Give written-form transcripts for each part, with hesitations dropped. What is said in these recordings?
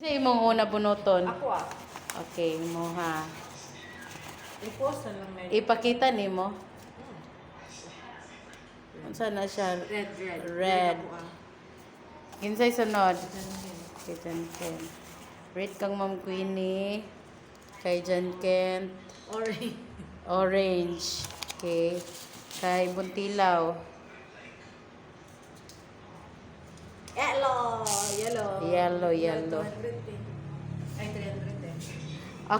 Imong una bunuton. Ako ah. Okay, mo ha. I-post na lang na yun. Ipakita nimo. Unsa na siya? Red. Ako ah. Kinsay sunod? Kay John Kent. Red kang Ma'am Queenie. Kay John Kent. Orange. Orange. Okay. Kay Buntilaw. Yellow. Yellow. 200 eh. Ay, 300 eh.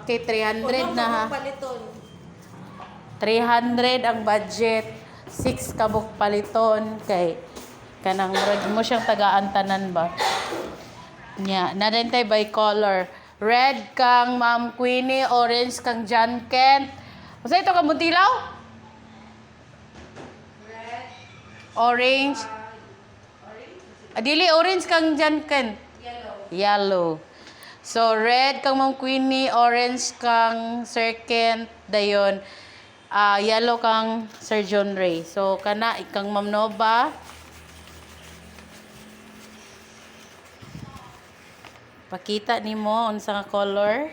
Okay, 300 na ha. Paliton. 300 ang budget. 6 kabuk paliton kay kanang murag mo siyang tagaan-tanan ba. Nya, nadentay by color. Red kang Ma'am Queenie, orange kang John Kent. Usa ito ka Buntilaw? Red. Orange. Dili orange kang John Kent. Yellow. So red kang Ma'am Queenie, orange kang Sir Kent, dayon. Yellow kang Sir John Ray. So kana ikang Ma'am Nova. Pakita nimo unsa nga color?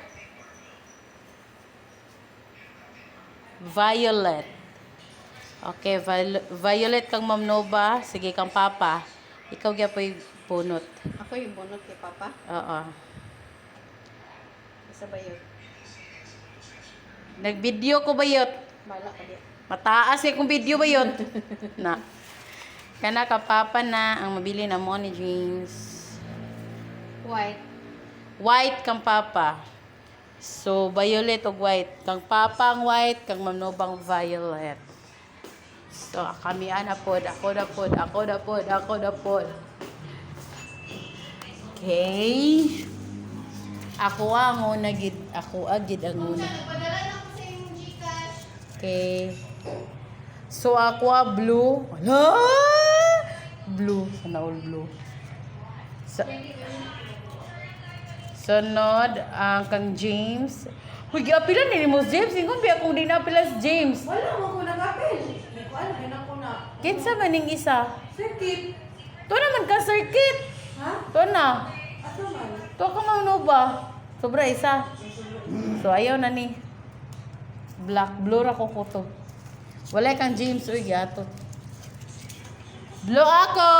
Violet. Okay, violet kang Ma'am Nova, sige kang Papa. Ikaw gyapon punot. Ako yung bunot kay Papa. Oo. Isa ba yun? Nag-video ko ba yun? Bala ka di. Mataas kung video ba yun? Na. Kana ka Papa na ang mabili na mo ni James. White. White kang Papa. So, violet o white. Kang Papa ang white, kang Ma'am Novang violet. So, kami ana pod, ako na pod. Okay. Ako ang una gid, ako agid ang una. Okay. So, ako blue. Ala! Blue. Sana all blue. Sunod, ang kang James. Huy, giapilan ni mo James. Ingon biya kung di napilas James. Wala mo ko nag-apil. Hindi ko alam, yun ako na. Kinsa man ning isa? Circuit. To naman ka circuit. Ha? To na. Ato man. To ka ba? Sobra isa. So ayaw na ni. Black blue ra ko to. Wala kang James uy gato. Blue ako.